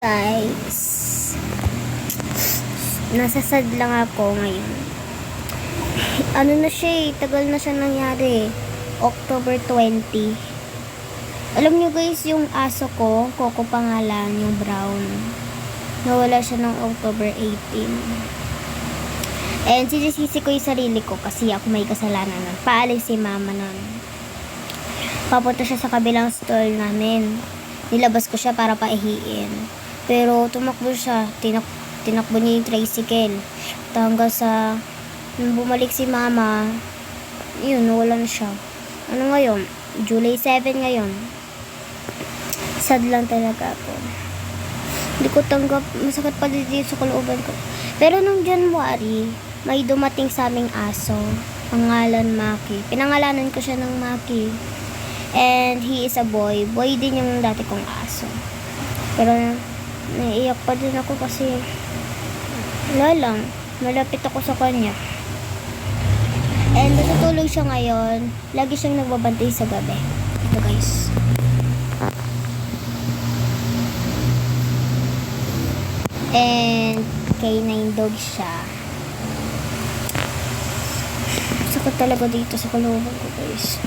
Guys, nasa sad lang ako ngayon. Ano na siya tagal na siya nangyari. October 20. Alam niyo guys, yung aso ko, Coco pangalan, yung brown. Nawala siya ng October 18. And sinisisi ko yung sarili ko kasi ako may kasalanan nun. Paalis si mama nun. Papunta siya sa kabilang stall namin. Nilabas ko siya para paihiin. Pero tumakbo siya, tinakbo niya yung tricycle. Hanggang sa nung bumalik si mama, yun, nawalan siya. Ano ngayon? July 7 ngayon. Sad lang talaga ako. Hindi ko tanggap, masakit pa dito sa kalooban ko. Pero nung January, may dumating sa aming aso. Pangalan Maki. Pinangalanan ko siya ng Maki. And he is a boy. Boy din yung dati kong aso. Pero naiiyak pa din ako kasi wala lang, malapit ako sa kanya. And natutulog siya ngayon. Lagi siyang nagbabantay sa gabi. Ito guys. And K9 dog siya. Sakit talaga dito sa kalooban ko guys.